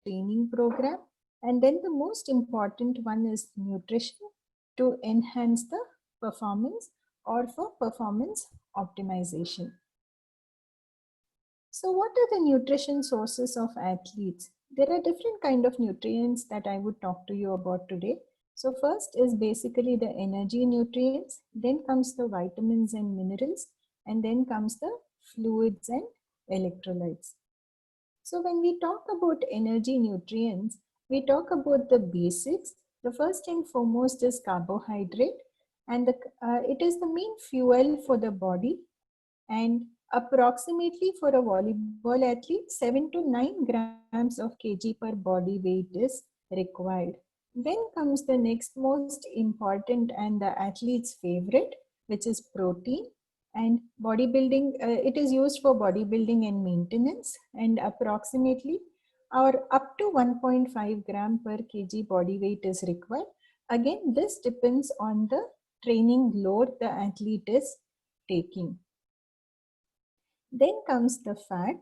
training program. And then the most important one is nutrition to enhance the performance or for performance optimization. So what are the nutrition sources of athletes? There are different kind of nutrients that I would talk to you about today. So first is basically the energy nutrients, then comes the vitamins and minerals, and then comes the fluids and electrolytes. So when we talk about energy nutrients, we talk about the basics. The first and foremost is carbohydrate, and it is the main fuel for the body, and approximately for a volleyball athlete, 7 to 9 grams of kg per body weight is required. Then comes the next most important and the athlete's favorite, which is protein. And bodybuilding, it is used for bodybuilding and maintenance, and approximately or up to 1.5 gram per kg body weight is required. Again, this depends on the training load the athlete is taking. Then comes the fat.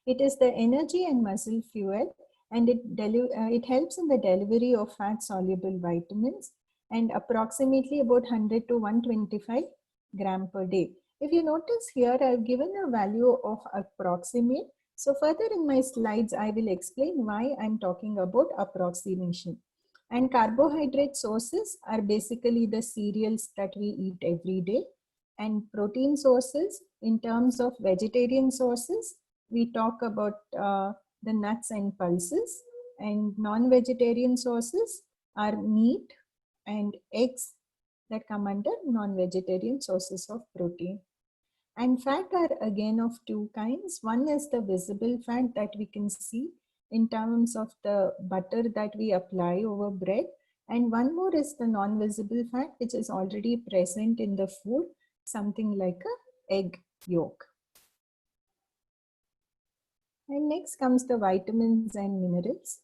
It is the energy and muscle fuel, and it helps in the delivery of fat-soluble vitamins, and approximately about 100 to 125 gram per day. If you notice here, I've given a value of approximate. So further in my slides, I will explain why I'm talking about approximation. And carbohydrate sources are basically the cereals that we eat every day. And protein sources, in terms of vegetarian sources, we talk about the nuts and pulses, and non-vegetarian sources are meat and eggs that come under non-vegetarian sources of protein. And fat are again of two kinds. One is the visible fat that we can see in terms of the butter that we apply over bread, and one more is the non-visible fat, which is already present in the food, something like a egg yolk. And next comes the vitamins and minerals.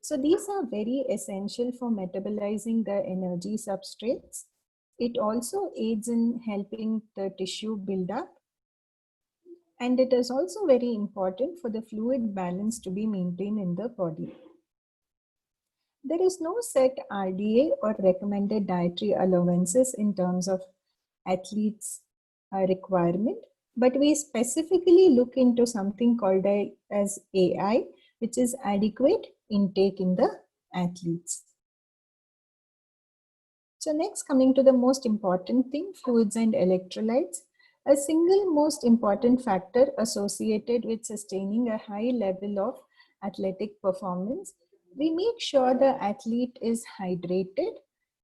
So these are very essential for metabolizing the energy substrates. It also aids in helping the tissue build up. And it is also very important for the fluid balance to be maintained in the body. There is no set RDA or recommended dietary allowances in terms of athletes' requirement, but we specifically look into something called as AI, which is adequate intake in the athletes. So next, coming to the most important thing, fluids and electrolytes. A single most important factor associated with sustaining a high level of athletic performance, we make sure the athlete is hydrated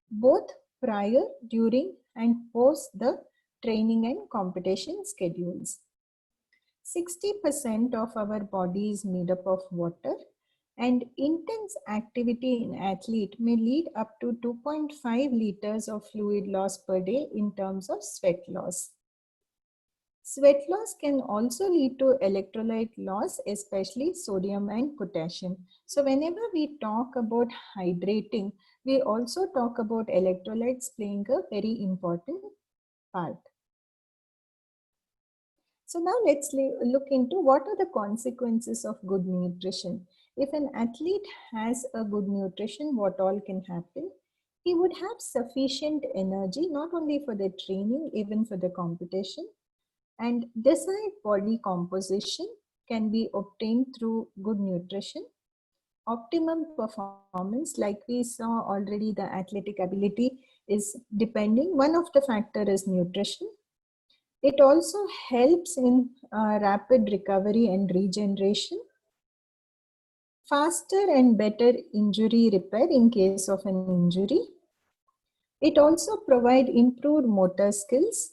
both prior, during, and post the training and competition schedules. 60% of our body is made up of water, and intense activity in athlete may lead up to 2.5 liters of fluid loss per day in terms of sweat loss. Sweat loss can also lead to electrolyte loss, especially sodium and potassium. So whenever we talk about hydrating, we also talk about electrolytes playing a very important part. So now let's look into what are the consequences of good nutrition. If an athlete has a good nutrition, what all can happen? He would have sufficient energy, not only for the training, even for the competition. And desired body composition can be obtained through good nutrition. Optimum performance, like we saw already, the athletic ability is depending. One of the factor is nutrition. It also helps in rapid recovery and regeneration. Faster and better injury repair in case of an injury. It also provides improved motor skills.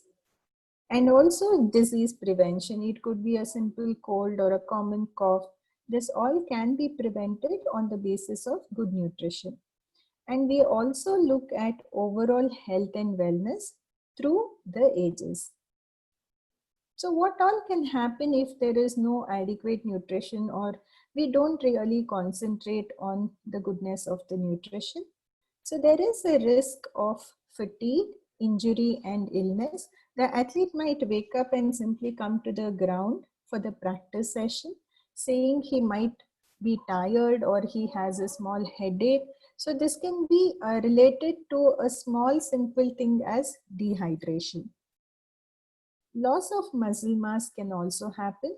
And also disease prevention. It could be a simple cold or a common cough. This all can be prevented on the basis of good nutrition. And we also look at overall health and wellness through the ages. So what all can happen if there is no adequate nutrition, or we don't really concentrate on the goodness of the nutrition? So there is a risk of fatigue, injury, and illness. The athlete might wake up and simply come to the ground for the practice session, saying he might be tired or he has a small headache. So this can be related to a small simple thing as dehydration. Loss of muscle mass can also happen.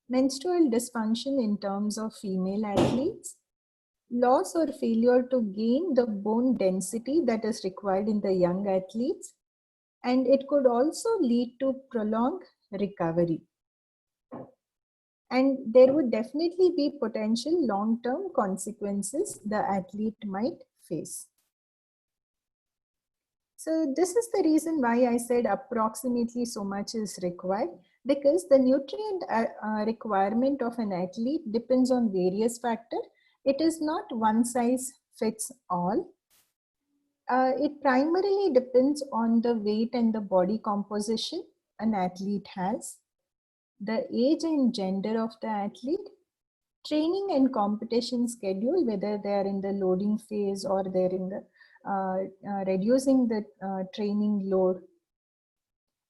Menstrual dysfunction in terms of female athletes. Loss or failure to gain the bone density that is required in the young athletes. And it could also lead to prolonged recovery. And there would definitely be potential long-term consequences the athlete might face. So this is the reason why I said approximately so much is required, because the nutrient requirement of an athlete depends on various factors. It is not one size fits all. It primarily depends on the weight and the body composition an athlete has, the age and gender of the athlete, training and competition schedule, whether they are in the loading phase or they're in the reducing the training load.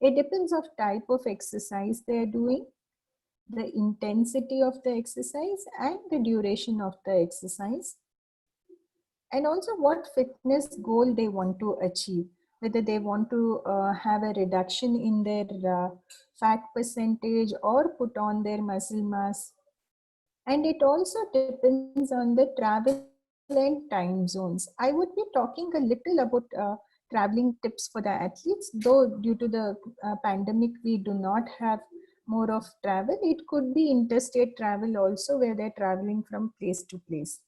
It depends of type of exercise they're doing, the intensity of the exercise and the duration of the exercise, and also what fitness goal they want to achieve, whether they want to have a reduction in their fat percentage or put on their muscle mass. And it also depends on the travel and time zones. I would be talking a little about traveling tips for the athletes, though due to the pandemic, we do not have more of travel. It could be interstate travel also, where they're traveling from place to place.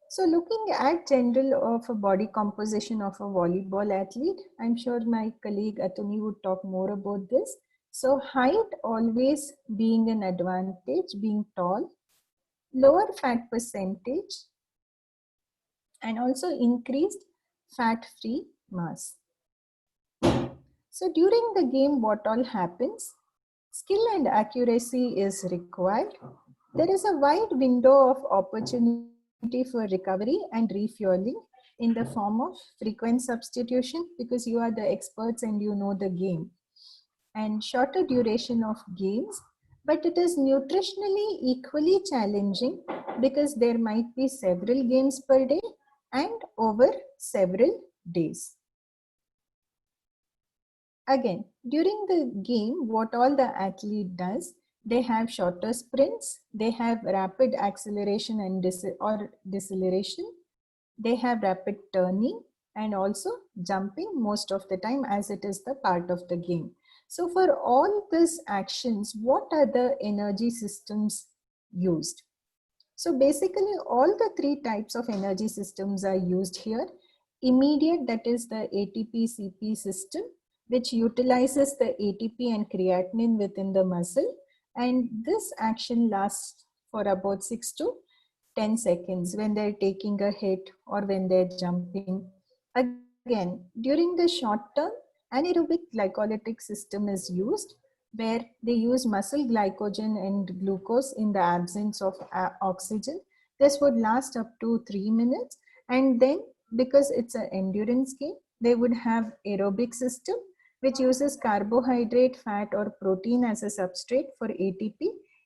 So looking at general of a body composition of a volleyball athlete, I'm sure my colleague Atuni would talk more about this. So height always being an advantage, being tall, lower fat percentage, and also increased fat-free mass. So during the game, what all happens? Skill and accuracy is required. There is a wide window of opportunity for recovery and refueling in the form of frequent substitution, because you are the experts and you know the game, and shorter duration of games, but it is nutritionally equally challenging because there might be several games per day and over several days. Again, during the game, what all the athlete does, they have shorter sprints, they have rapid acceleration and deceleration, they have rapid turning and also jumping most of the time, as it is the part of the game. So for all these actions, what are the energy systems used? So basically all the three types of energy systems are used here. Immediate, that is the ATP-CP system, which utilizes the ATP and creatinine within the muscle. And this action lasts for about 6 to 10 seconds when they're taking a hit or when they're jumping. Again, during the short term, anaerobic glycolytic system is used, where they use muscle glycogen and glucose in the absence of oxygen. This would last up to 3 minutes. And then, because it's an endurance game, they would have aerobic system, which uses carbohydrate, fat, or protein as a substrate for ATP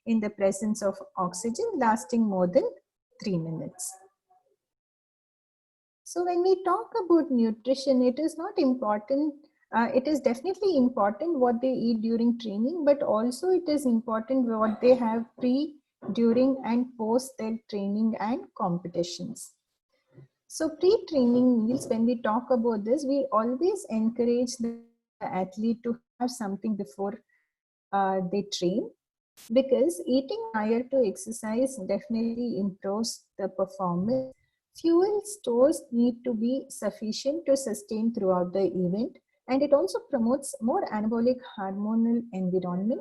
in the presence of oxygen, lasting more than 3 minutes. So when we talk about nutrition, it is not important. It is definitely important what they eat during training, but also it is important what they have pre, during, and post their training and competitions. So pre-training meals, when we talk about this, we always encourage the athlete to have something before they train, because eating prior to exercise definitely improves the performance. Fuel stores need to be sufficient to sustain throughout the event, and it also promotes more anabolic hormonal environment,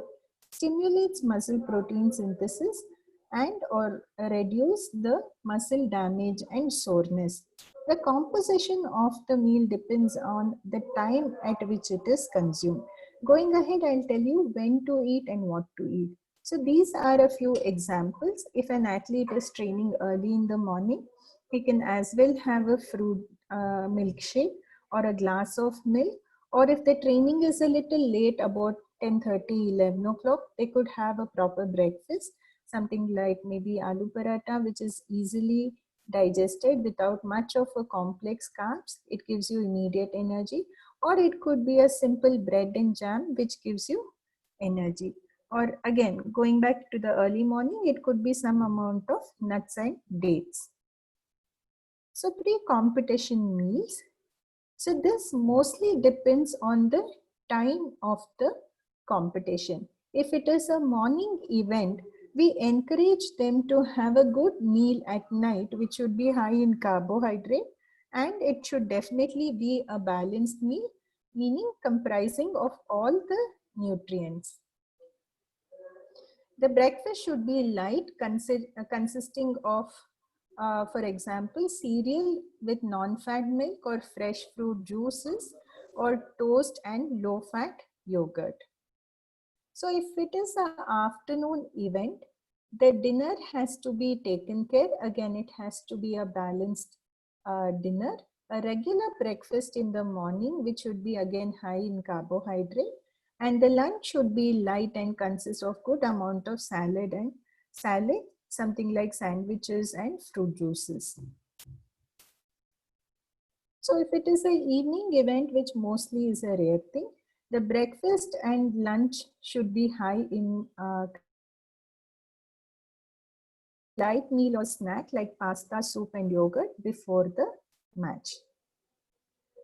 stimulates muscle protein synthesis, and or reduce the muscle damage and soreness. The composition of the meal depends on the time at which it is consumed. Going ahead, I'll tell you when to eat and what to eat. So these are a few examples. If an athlete is training early in the morning, he can as well have a fruit milkshake or a glass of milk. Or if the training is a little late, about 10:30, 11 o'clock, they could have a proper breakfast something like maybe aloo paratha, which is easily digested without much of a complex carbs. It gives you immediate energy. Or it could be a simple bread and jam, which gives you energy. Or again, going back to the early morning, it could be some amount of nuts and dates. So pre-competition meals. So this mostly depends on the time of the competition. If it is a morning event, we encourage them to have a good meal at night, which should be high in carbohydrate, and it should definitely be a balanced meal, meaning comprising of all the nutrients. The breakfast should be light, consisting of, for example, cereal with non-fat milk or fresh fruit juices, or toast and low-fat yogurt. So if it is an afternoon event, the dinner has to be taken care. Again, it has to be a balanced dinner. A regular breakfast in the morning, which should be again high in carbohydrate, and the lunch should be light and consist of good amount of salad, something like sandwiches and fruit juices. So if it is an evening event, which mostly is a rare thing, the breakfast and lunch should be high in light meal or snack like pasta, soup and yogurt before the match.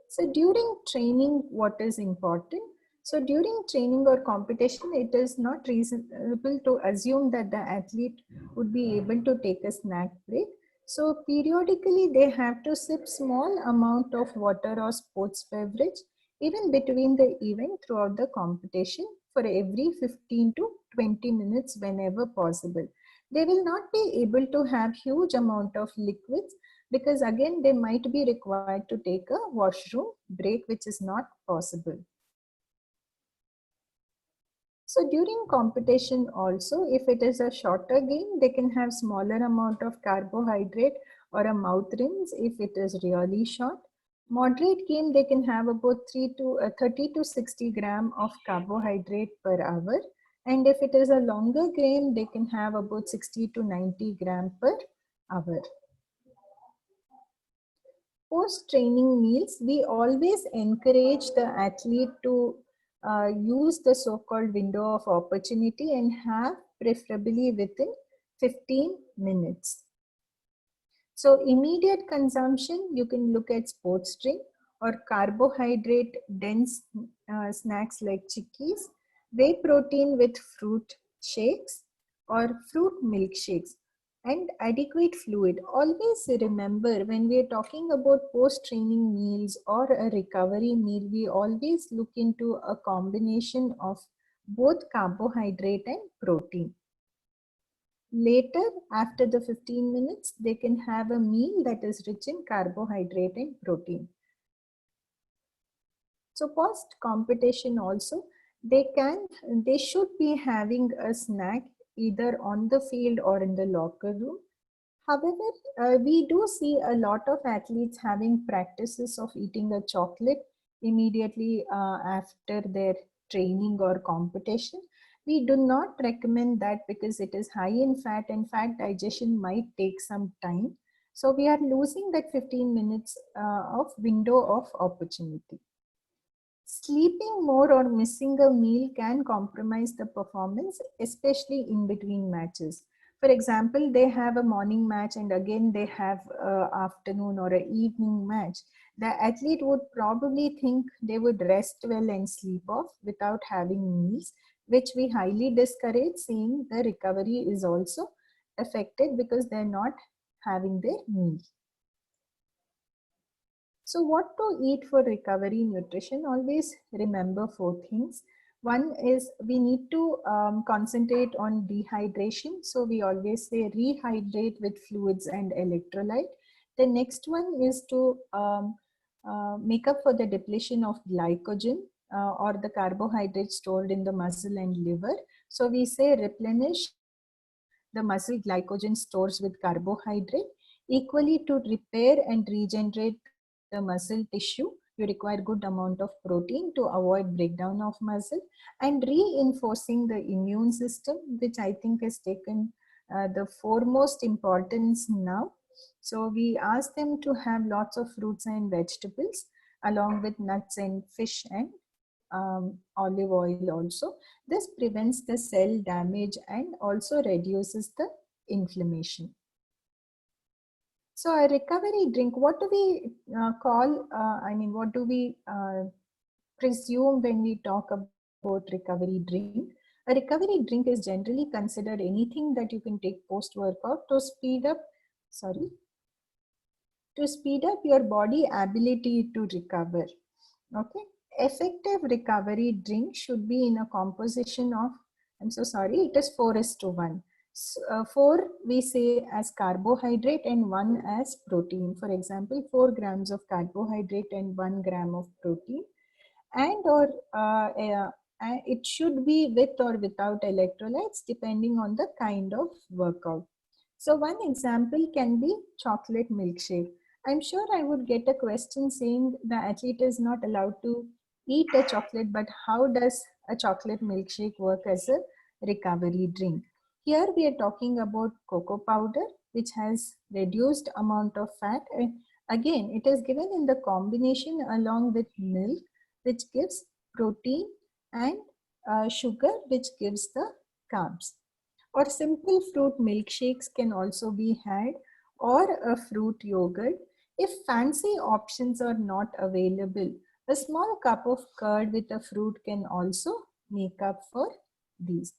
So during training, what is important? So during training or competition, it is not reasonable to assume that the athlete would be able to take a snack break. So periodically they have to sip small amount of water or sports beverage even between the event throughout the competition for every 15 to 20 minutes whenever possible. They will not be able to have huge amount of liquids because again they might be required to take a washroom break, which is not possible. So during competition also, if it is a shorter game, they can have smaller amount of carbohydrate or a mouth rinse if it is really short. Moderate game, they can have about 30 to 60 gram of carbohydrate per hour. And if it is a longer game, they can have about 60 to 90 gram per hour. Post-training meals, we always encourage the athlete to use the so-called window of opportunity and have preferably within 15 minutes. So immediate consumption, you can look at sports drink or carbohydrate dense snacks like chickies, whey protein with fruit shakes or fruit milkshakes, and adequate fluid. Always remember, when we are talking about post-training meals or a recovery meal, we always look into a combination of both carbohydrate and protein. Later, after the 15 minutes, they can have a meal that is rich in carbohydrate and protein. So post competition also, they should be having a snack either on the field or in the locker room. However, we do see a lot of athletes having practices of eating a chocolate immediately after their training or competition. We do not recommend that because it is high in fat and fat digestion might take some time. So we are losing that 15 minutes of window of opportunity. Sleeping more or missing a meal can compromise the performance, especially in between matches. For example, they have a morning match and again they have an afternoon or an evening match. The athlete would probably think they would rest well and sleep off without having meals, which we highly discourage, saying the recovery is also affected because they're not having their meal. So what to eat for recovery nutrition? Always remember 4 things. One is we need to concentrate on dehydration. So we always say rehydrate with fluids and electrolyte. The next one is to make up for the depletion of glycogen or the carbohydrates stored in the muscle and liver. So we say replenish the muscle glycogen stores with carbohydrate. Equally, to repair and regenerate the muscle tissue, you require good amount of protein to avoid breakdown of muscle, and reinforcing the immune system, which I think is taken the foremost importance now. So we ask them to have lots of fruits and vegetables along with nuts and fish and olive oil also. This prevents the cell damage and also reduces the inflammation. So a recovery drink, what do we what do we presume when we talk about recovery drink? A recovery drink is generally considered anything that you can take post-workout to speed up, your body ability to recover. Okay. Effective recovery drink should be in a composition of, it is 4:1. So, 4 we say as carbohydrate and 1 as protein. For example, 4 grams of carbohydrate and 1 gram of protein. And it should be with or without electrolytes depending on the kind of workout. So one example can be chocolate milkshake. I'm sure I would get a question saying the athlete is not allowed to eat a chocolate, but how does a chocolate milkshake work as a recovery drink? Here we are talking about cocoa powder, which has reduced amount of fat. And again, it is given in the combination along with milk, which gives protein, and sugar, which gives the carbs. Or simple fruit milkshakes can also be had, or a fruit yogurt. If fancy options are not available, a small cup of curd with a fruit can also make up for these.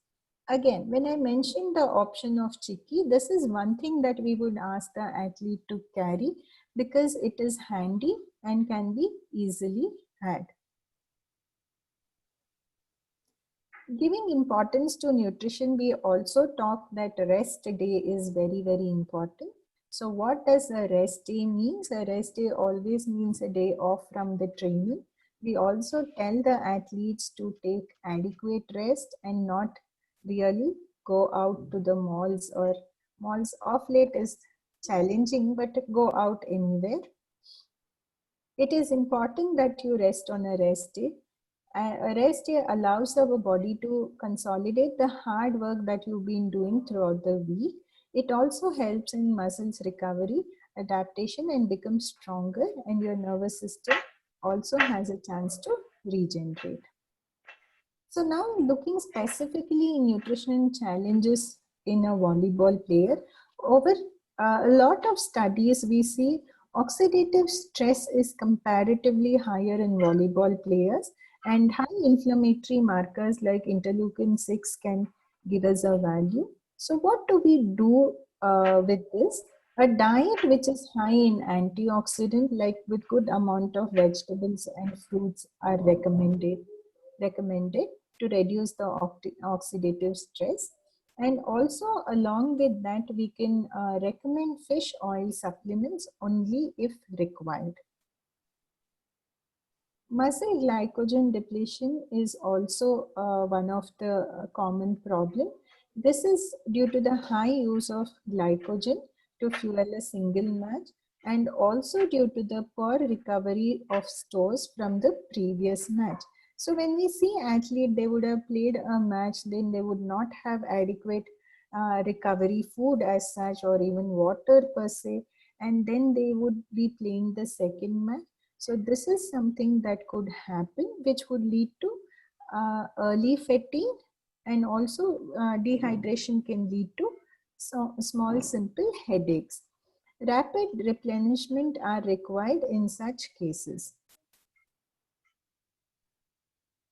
Again, when I mentioned the option of chicky, this is one thing that we would ask the athlete to carry because it is handy and can be easily had. Giving importance to nutrition, we also talk that rest day is very, very important. So what does a rest day means? A rest day always means a day off from the training. We also tell the athletes to take adequate rest and not really go out to the malls, or malls of late is challenging, but go out anywhere. It is important that you rest on a rest day. A rest day allows our body to consolidate the hard work that you've been doing throughout the week. It also helps in muscles recovery, adaptation, and become stronger, and your nervous system also has a chance to regenerate. So now looking specifically in nutrition challenges in a volleyball player, over a lot of studies we see oxidative stress is comparatively higher in volleyball players, and high inflammatory markers like interleukin 6 can give us a value. So what do we do with this? A diet which is high in antioxidant, like with good amount of vegetables and fruits, are recommended to reduce the oxidative stress. And also along with that, we can recommend fish oil supplements only if required. Muscle glycogen depletion is also one of the common problem. This is due to the high use of glycogen to fuel a single match, and also due to the poor recovery of stores from the previous match. So when we see athlete, they would have played a match, then they would not have adequate recovery food as such, or even water per se, and then they would be playing the second match. So this is something that could happen, which would lead to early fatigue, and also dehydration can lead to small simple headaches. Rapid replenishment are required in such cases.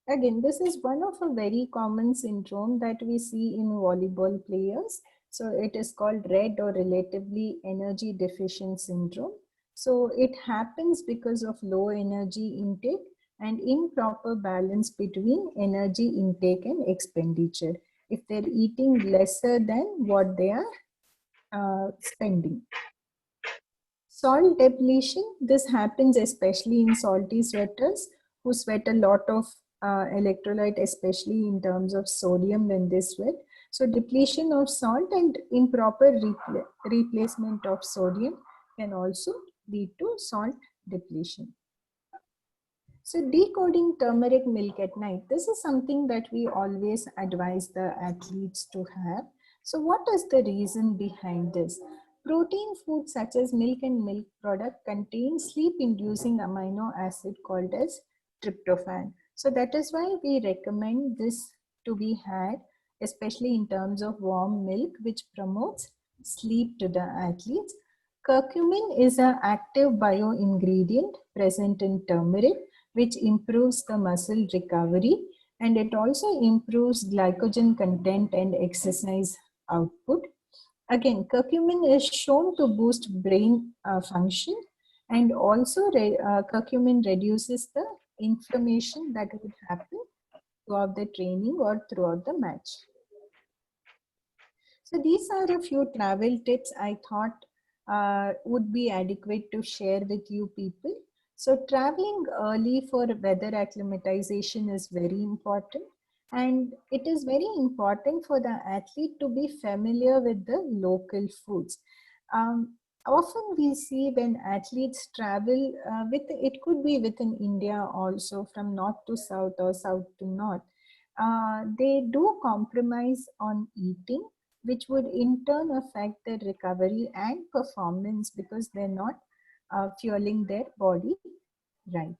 Again, this is one of a very common syndrome that we see in volleyball players. So it is called red or relatively energy deficient syndrome. So it happens because of low energy intake and improper balance between energy intake and expenditure. If they're eating lesser than what they are spending. Salt depletion, this happens especially in salty sweaters who sweat a lot of electrolyte, especially in terms of sodium when they sweat. So depletion of salt and improper replacement of sodium can also lead to salt depletion. So decoding turmeric milk at night, this is something that we always advise the athletes to have. So what is the reason behind this? Protein foods such as milk and milk product contain sleep-inducing amino acid called as tryptophan. So that is why we recommend this to be had, especially in terms of warm milk, which promotes sleep to the athletes. Curcumin is an active bioingredient present in turmeric, which improves the muscle recovery, and it also improves glycogen content and exercise output. Again, curcumin is shown to boost brain function, and also curcumin reduces the inflammation that would happen throughout the training or throughout the match. So these are a few travel tips I thought would be adequate to share with you people. So traveling early for weather acclimatization is very important. And it is very important for the athlete to be familiar with the local foods. Often we see when athletes travel it could be within India also, from north to south or south to north. They do compromise on eating, which would in turn affect their recovery and performance because they're not fueling their body right.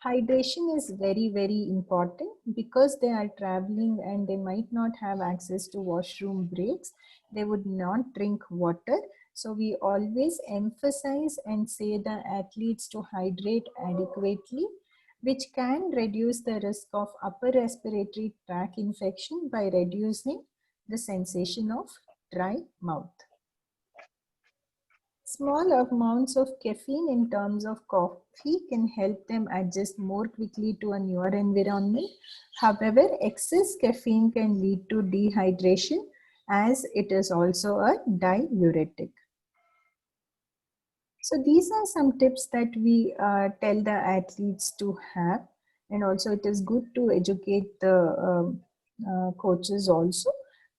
Hydration is very, very important because they are traveling and they might not have access to washroom breaks. They would not drink water. So we always emphasize and say the athletes to hydrate adequately, which can reduce the risk of upper respiratory tract infection by reducing the sensation of dry mouth. Small amounts of caffeine in terms of coffee can help them adjust more quickly to a newer environment. However, excess caffeine can lead to dehydration as it is also a diuretic. So these are some tips that we tell the athletes to have, and also it is good to educate the coaches also.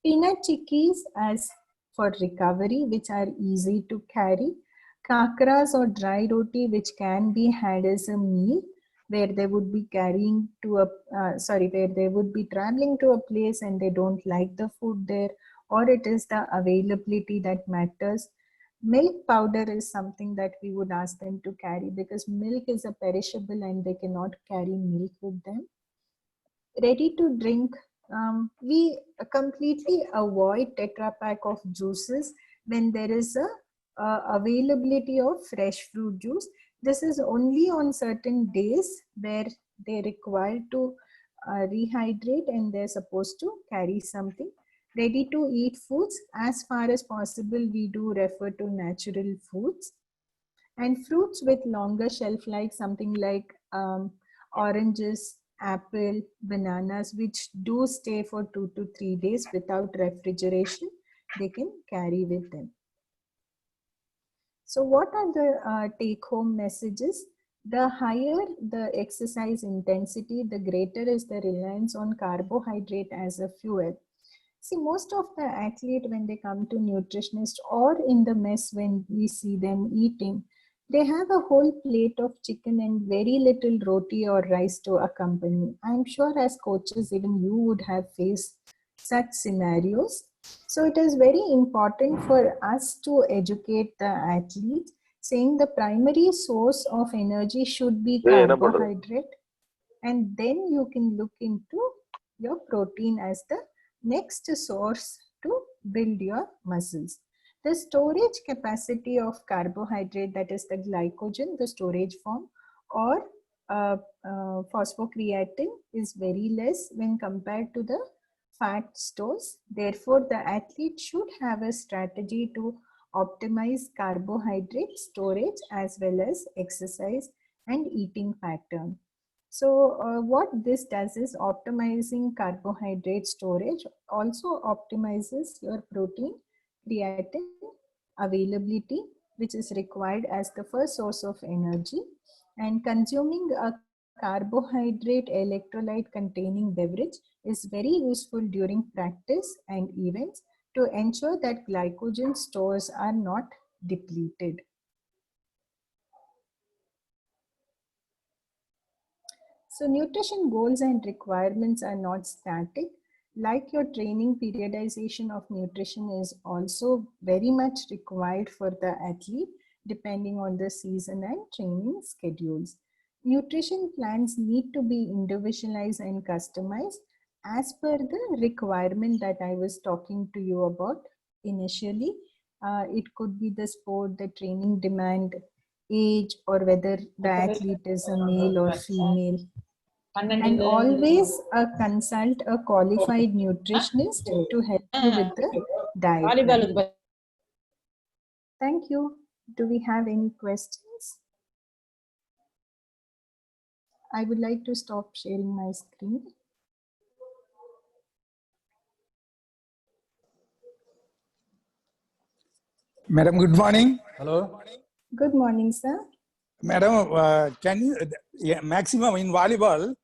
Peanut chickpeas as for recovery, which are easy to carry. Kakras or dry roti, which can be had as a meal, where they would be carrying to a where they would be traveling to a place and they don't like the food there, or it is the availability that matters. Milk powder is something that we would ask them to carry because milk is a perishable and they cannot carry milk with them. Ready to drink, we completely avoid Tetra Pak of juices when there is a availability of fresh fruit juice. This is only on certain days where they require to rehydrate and they're supposed to carry something. Ready to eat foods, as far as possible, we do refer to natural foods. And fruits with longer shelf life, something like oranges, apple, bananas, which do stay for 2 to 3 days without refrigeration, they can carry with them. So what are the take-home messages? The higher the exercise intensity, the greater is the reliance on carbohydrate as a fuel. See, most of the athlete, when they come to nutritionist or in the mess when we see them eating, they have a whole plate of chicken and very little roti or rice to accompany. I'm sure as coaches, even you would have faced such scenarios. So it is very important for us to educate the athletes, saying the primary source of energy should be carbohydrate, and then you can look into your protein as the next source to build your muscles. The storage capacity of carbohydrate, that is the glycogen, the storage form, or phosphocreatine, is very less when compared to the fat stores. Therefore, the athlete should have a strategy to optimize carbohydrate storage as well as exercise and eating pattern. So what this does is optimizing carbohydrate storage also optimizes your protein, creatine availability, which is required as the first source of energy. And consuming a carbohydrate electrolyte containing beverage is very useful during practice and events to ensure that glycogen stores are not depleted. So nutrition goals and requirements are not static. like your training, periodization of nutrition is also very much required for the athlete depending on the season and training schedules. Nutrition plans need to be individualized and customized as per the requirement that I was talking to you about initially. It could be the sport, the training demand, age, or whether the athlete is a male or female. And always consult a qualified nutritionist to help you with the diet plan. Thank you. Do we have any questions? I would like to stop sharing my screen. Madam, good morning. Hello. Good morning, sir. Madam, can you, maximum in volleyball,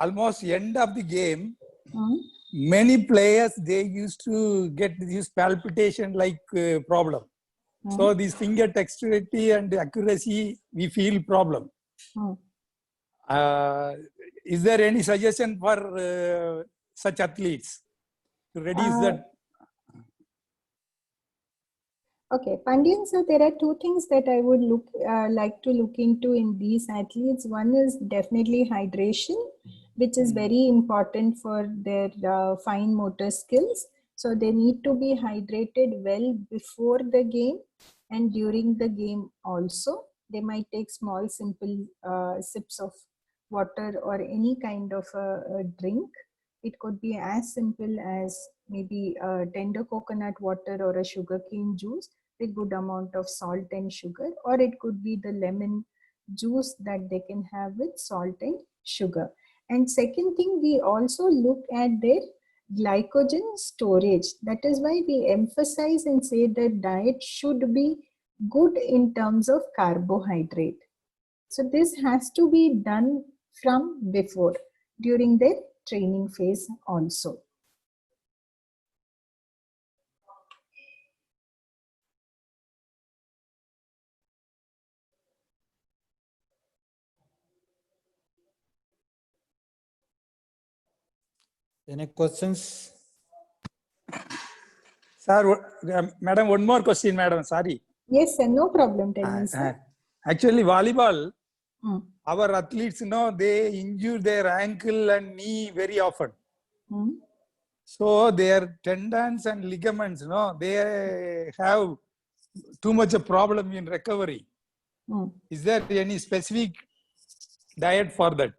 almost end of the game, many players, they used to get this palpitation like problem. So this finger dexterity and accuracy, we feel problem. Is there any suggestion for such athletes to reduce that? Okay, Pandian sir, there are two things that I would like to look into in these athletes. One is definitely hydration, which is very important for their fine motor skills. So they need to be hydrated well before the game and during the game also. They might take small, simple sips of water or any kind of a drink. It could be as simple as maybe tender coconut water or a sugarcane juice with good amount of salt and sugar, or it could be the lemon juice that they can have with salt and sugar. And second thing, we also look at their glycogen storage. That is why we emphasize and say that diet should be good in terms of carbohydrate. So this has to be done from before, during their training phase also. Any questions? Sir, madam, one more question, madam. Sorry. Yes, sir. No problem. Tell me, sir. Actually, volleyball, our athletes, they injure their ankle and knee very often. So their tendons and ligaments, they have too much a problem in recovery. Is there any specific diet for that?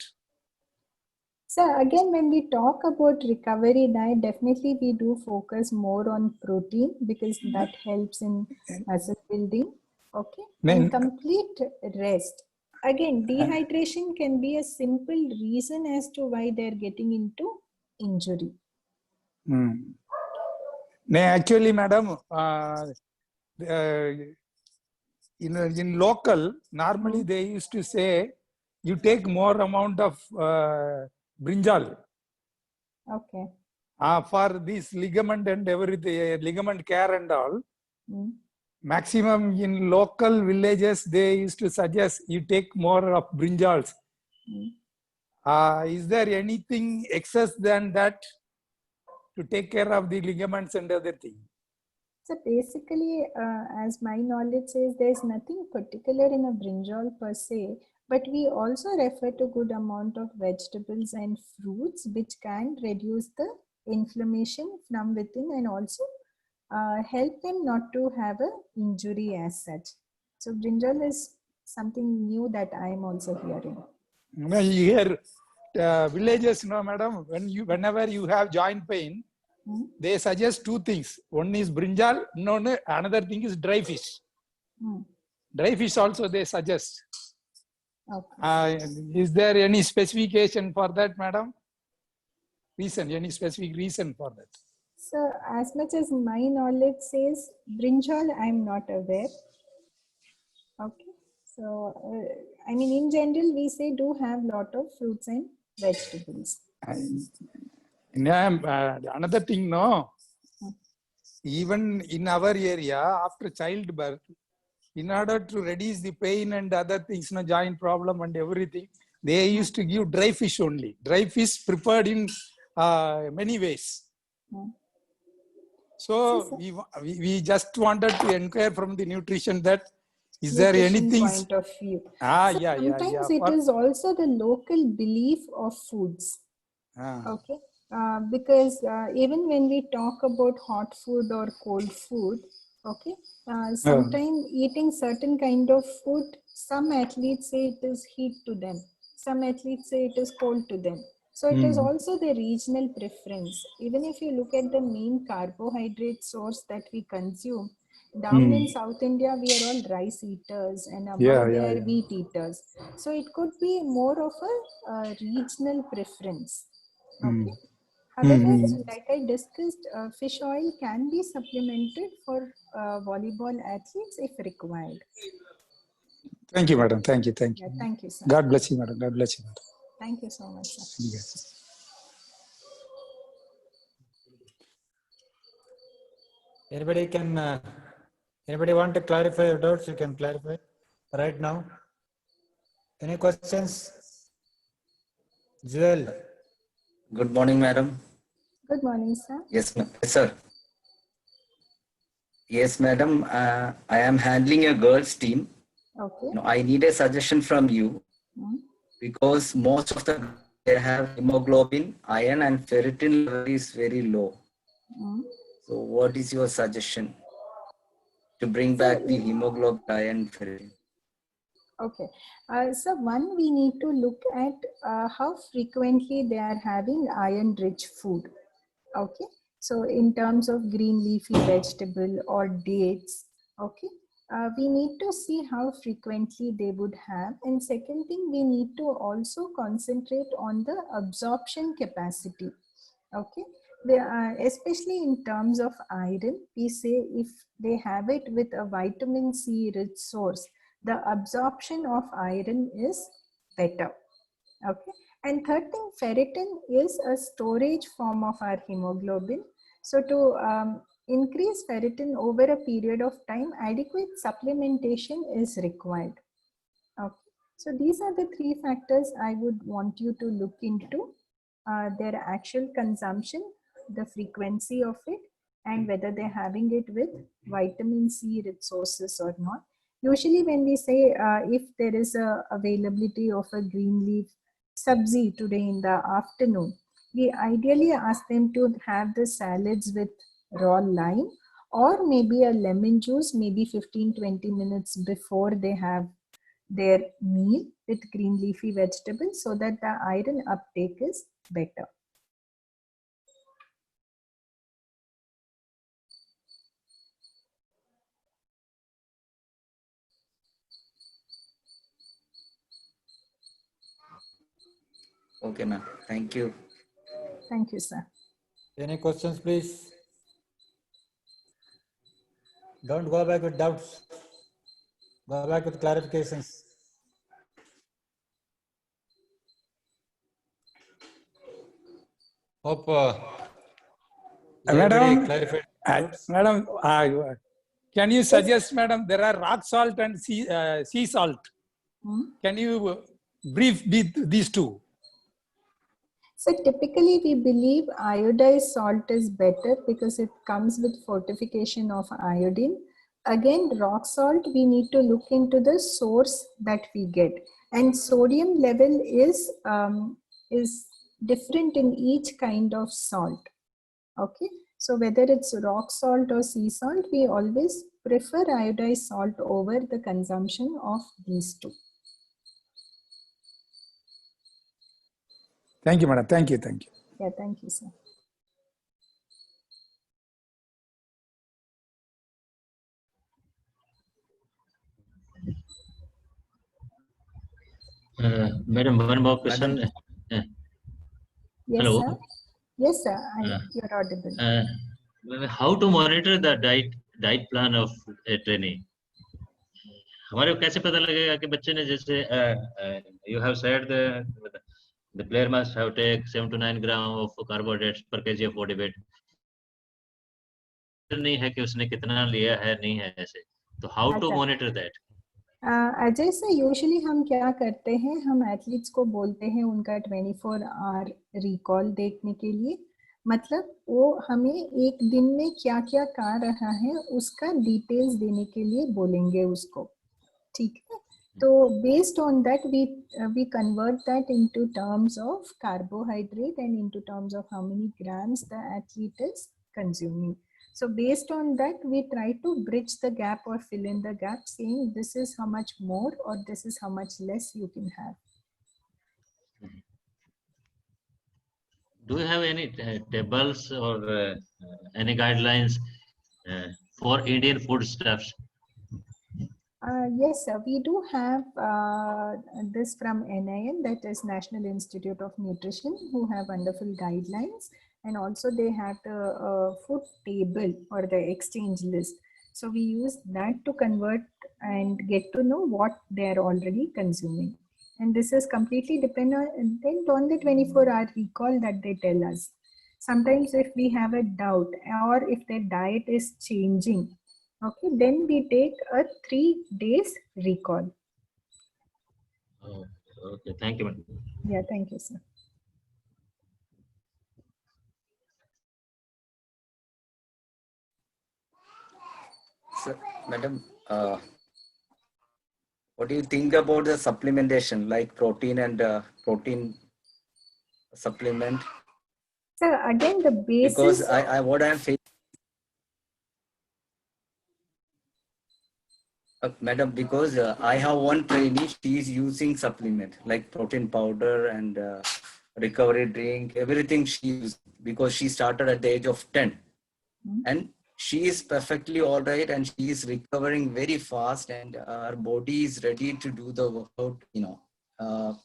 So again, when we talk about recovery diet, definitely we do focus more on protein because that helps in muscle building. Okay, and complete rest. Again, dehydration can be a simple reason as to why they're getting into injury. Actually, madam, in local, normally they used to say, you take more amount of brinjal. Okay. For this ligament and everything, ligament care and all. Maximum in local villages, they used to suggest you take more of brinjals. Is there anything excess than that to take care of the ligaments and other things? So basically, as my knowledge says, there's nothing particular in a brinjal per se, but we also refer to good amount of vegetables and fruits which can reduce the inflammation from within and also help them not to have an injury as such. So brinjal is something new that I am also hearing. You hear villages, madam, whenever you have joint pain, they suggest two things. One is brinjal, another thing is dry fish. Dry fish also they suggest. Okay. Is there any specification for that, madam? Any specific reason for that? So, as much as my knowledge says, brinjal, I am not aware. Okay. So, I mean, in general, we say do have lot of fruits and vegetables. Another thing, even in our area, after childbirth, in order to reduce the pain and other things, joint problem and everything, they used to give dry fish only. Dry fish prepared in many ways. Hmm. So sir. we just wanted to inquire from the nutrition that is there Nutrition anything? point of view. So sometimes it is also the local belief of foods. Okay, because even when we talk about hot food or cold food, okay, sometimes eating certain kind of food, some athletes say it is heat to them, some athletes say it is cold to them. So it is also the regional preference. Even if you look at the main carbohydrate source that we consume, down in South India, we are all rice eaters, and above they are wheat eaters. So it could be more of a regional preference. Okay. However, like I discussed, fish oil can be supplemented for volleyball athletes if required. Thank you, madam. Thank you. Thank you. Yeah, thank you, sir. God bless you, madam. God bless you, madam. Thank you so much, sir. Yes. Anybody want to clarify your doubts? You can clarify right now. Any questions? Joel. Good morning, madam. Good morning, sir. Yes, sir. Yes, madam. I am handling a girls' team. Okay. I need a suggestion from you because most of the they have hemoglobin, iron, and ferritin level is very low. So, what is your suggestion to bring back the hemoglobin, iron, ferritin? Okay. So one, we need to look at how frequently they are having iron-rich food. Okay. So in terms of green leafy vegetable or dates, okay, we need to see how frequently they would have. And second thing, we need to also concentrate on the absorption capacity. Okay. Especially in terms of iron, we say if they have it with a vitamin C rich source, the absorption of iron is better. Okay. And third thing, ferritin is a storage form of our hemoglobin. So to increase ferritin over a period of time, adequate supplementation is required. Okay. So these are the three factors I would want you to look into: their actual consumption, the frequency of it, and whether they're having it with vitamin C resources or not. Usually when we say if there is a availability of a green leaf sabzi today in the afternoon, we ideally ask them to have the salads with raw lime or maybe a lemon juice, maybe 15-20 minutes before they have their meal with green leafy vegetables so that the iron uptake is better. Okay, ma'am. Thank you. Thank you, sir. Any questions, please? Don't go back with doubts. Go back with clarifications. Hope Madam, clarified. madam, can you suggest, madam, there are rock salt and sea salt. Can you brief these two? So typically we believe iodized salt is better because it comes with fortification of iodine. Again, rock salt, we need to look into the source that we get. And sodium level is different in each kind of salt. Okay. So whether it's rock salt or sea salt, we always prefer iodized salt over the consumption of these two. Thank you, madam. Thank you. Thank you. Yeah, thank you, sir. Madam, one more question. Yes, Hello. sir. Yes, sir. You're audible. How to monitor the diet plan of a trainee? हमारे को कैसे पता लगेगा कि बच्चे ने जैसे you have said the player must have take 7 to 9 gram of carbohydrates per kg of body weight. नहीं है कि उसने कितना लिया है नहीं है ऐसे तो how to monitor that? Ajay से यूजुअली हम क्या करते हैं, हम एथलीट्स को बोलते हैं उनका 24 आवर रिकॉल देखने के लिए। मतलब वो हमें एक दिन में क्या क्या कर रहा है उसका डिटेल्स देने के लिए बोलेंगे उसको, ठीक है। तो based on that we convert that into terms of carbohydrate and into terms of how many grams the athlete is consuming. So based on that, we try to bridge the gap or fill in the gap, saying this is how much more or this is how much less you can have. Do you have any tables or any guidelines for Indian foodstuffs? Yes, sir. We do have this from NIN, that is National Institute of Nutrition, who have wonderful guidelines, and also they have the food table or the exchange list. So we use that to convert and get to know what they are already consuming. And this is completely dependent on the 24-hour recall that they tell us. Sometimes if we have a doubt or if their diet is changing, okay, then we take a 3 days recall. Oh, okay, thank you, madam. Yeah, thank you, sir. So, madam, what do you think about the supplementation like protein and protein supplement? So again, the basis. Because what I'm facing, madam, because I have one trainee, she is using supplement like protein powder and recovery drink, everything she used because she started at the age of 10. And she is perfectly all right and she is recovering very fast and her body is ready to do the workout,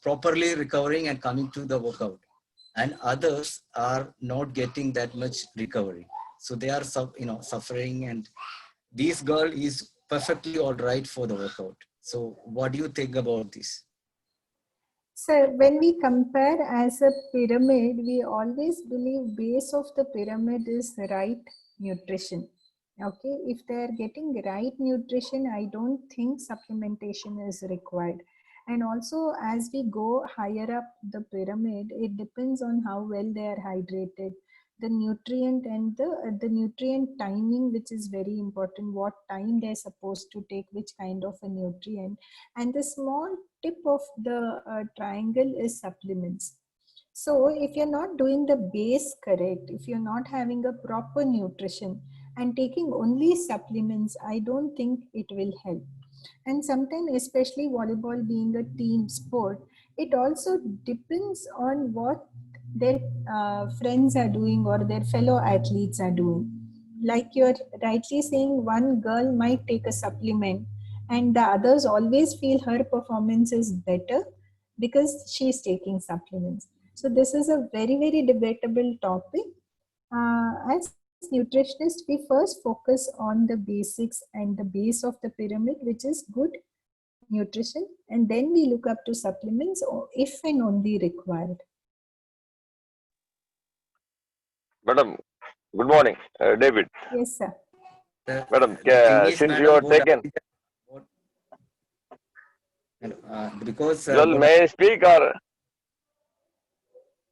properly recovering and coming to the workout. And others are not getting that much recovery. So they are suffering, and this girl is perfectly all right for the workout. So what do you think about this? So when we compare as a pyramid, we always believe base of the pyramid is right nutrition. Okay, if they are getting right nutrition, I don't think supplementation is required. And also as we go higher up the pyramid, it depends on how well they are hydrated, the nutrient and the nutrient timing, which is very important, what time they're supposed to take which kind of a nutrient. And the small tip of the triangle is supplements. So if you're not doing the base correct, if you're not having a proper nutrition and taking only supplements, I don't think it will help. And sometimes, especially volleyball being a team sport, it also depends on what their friends are doing or their fellow athletes are doing. Like you're rightly saying, one girl might take a supplement and the others always feel her performance is better because she's taking supplements. So this is a very, very debatable topic. As nutritionists, we first focus on the basics and the base of the pyramid, which is good nutrition, and then we look up to supplements if and only required. Madam, good morning, David. Yes, sir. Madam, since you are taken, because Joel, may I speak or?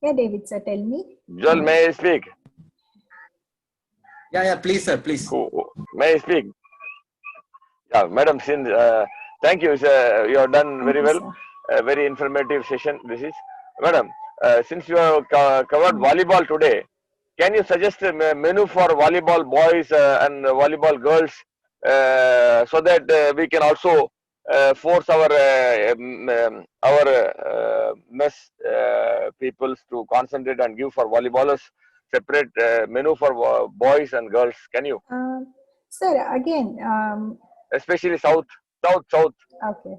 Yeah, David, sir, tell me. Joel, may I speak? Yeah, please, sir, please. May I speak? Yeah, Madam, since thank you, sir, you have done very well. Very informative session. This is, Madam. Since you have covered volleyball today, can you suggest a menu for volleyball boys and volleyball girls so that we can also force our mess peoples to concentrate and give for volleyballers separate menu for boys and girls? Can you? Sir, again. Especially South. Okay.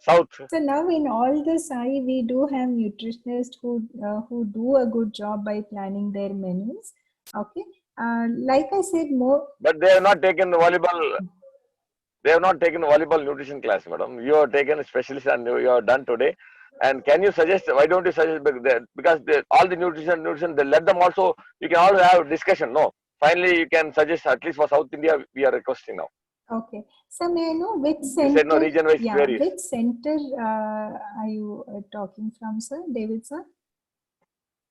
South. So now in all the SAI, we do have nutritionists who do a good job by planning their menus. Okay. Like I said, more. But they have not taken the volleyball. They have not taken volleyball nutrition class, madam. You have taken a specialist and you have done today. And can you suggest? Why don't you suggest? Because all the nutrition, they let them also. You can also have discussion. No. Finally, you can suggest at least for South India. We are requesting now. Okay. So may I know which You center? said no, region-wise Yeah, varies. which center are you talking from, sir? David, sir?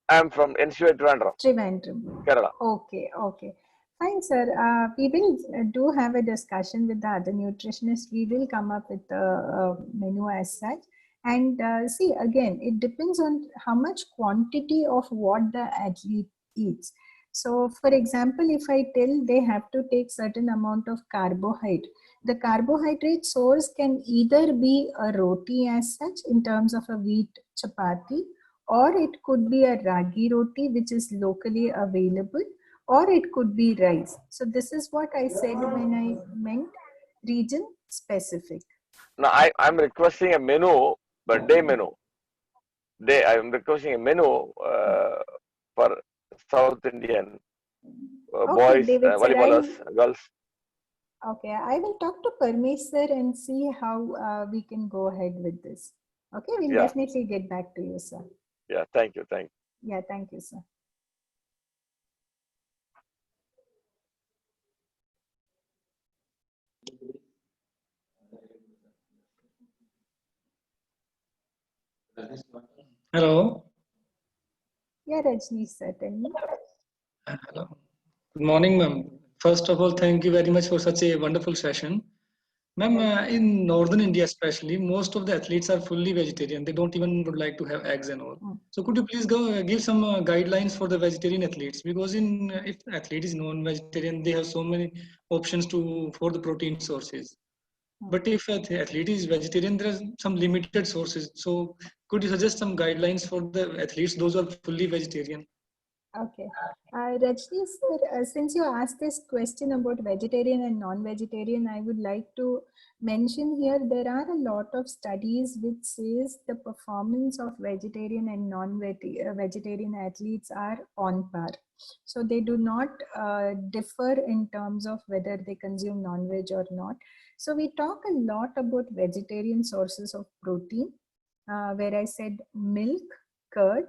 I'm from NCA Trivandrum, Trivandrum. Kerala. Okay, okay. Fine, sir. We will do have a discussion with the other nutritionists. We will come up with the menu as such. And see, again, it depends on how much quantity of what the athlete eats. So, for example, if I tell they have to take certain amount of carbohydrate, the carbohydrate source can either be a roti as such in terms of a wheat chapati, or it could be a ragi roti which is locally available, or it could be rice. So this is what I said when I meant region specific. Now I'm requesting a menu, but day menu. I'm requesting a menu for South Indian Okay, boys, David sir, volleyballers, girls. Okay, I will talk to Parmesh sir and see how we can go ahead with this. Okay, we'll definitely get back to you, sir. Yeah, thank you. Yeah, thank you, sir. Hello. Yeah, Rajni, certainly. Hello. Good morning, ma'am. First of all, thank you very much for such a wonderful session. Ma'am, in northern India especially, most of the athletes are fully vegetarian. They don't even would like to have eggs and all. So could you please give some guidelines for the vegetarian athletes? Because if athlete is non-vegetarian, they have so many options for the protein sources. But if the athlete is vegetarian, there are some limited sources. So could you suggest some guidelines for the athletes, those who are fully vegetarian? Okay. Rajni sir, since you asked this question about vegetarian and non-vegetarian, I would like to mention here there are a lot of studies which says the performance of vegetarian and non-vegetarian athletes are on par. So they do not differ in terms of whether they consume non-veg or not. So we talk a lot about vegetarian sources of protein, where I said milk, curd,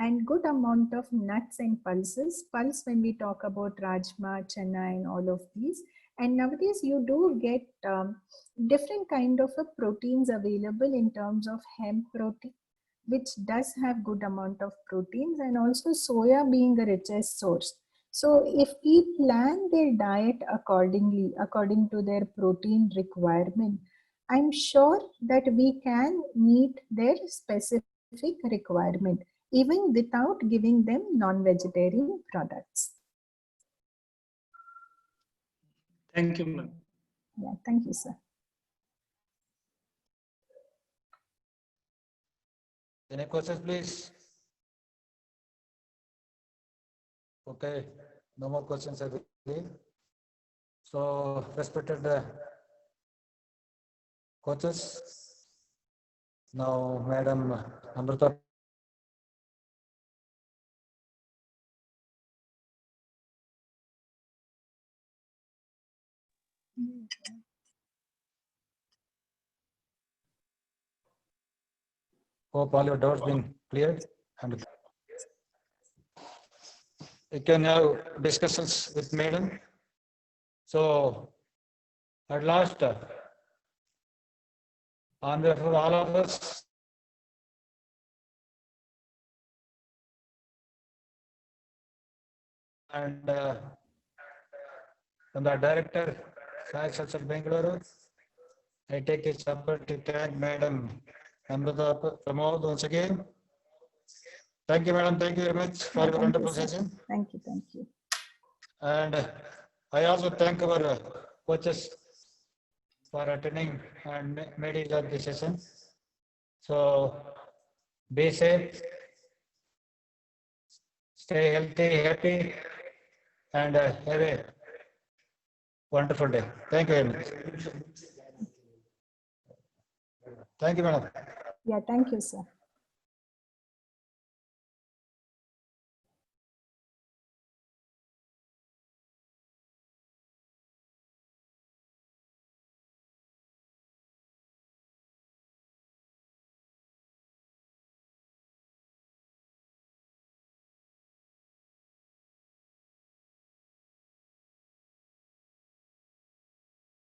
and good amount of nuts and pulses. Pulse when we talk about rajma, chana, and all of these. And nowadays you do get different kind of proteins available in terms of hemp protein, which does have good amount of proteins, and also soya being the richest source. So if we plan their diet accordingly, according to their protein requirement, I'm sure that we can meet their specific requirement even without giving them non-vegetarian products. Thank you, ma'am. Yeah, thank you, sir. Any questions, please? Okay, no more questions, I believe. So, respected coaches, now Madam Amrita. Hope all your doubts been cleared and you can have discussions with Madam. So, at last, on behalf of all of us, and from the director, Sai Sachal Bengaluru, I take this opportunity to thank Madam Amrita Pramod once again. Thank you, Madam. Thank you very much for your wonderful session. Thank you, thank you. And I also thank our coaches for attending and made it of the session. So be safe, stay healthy, happy, and have a wonderful day. Thank you very much. Thank you, madam. Yeah, thank you, sir.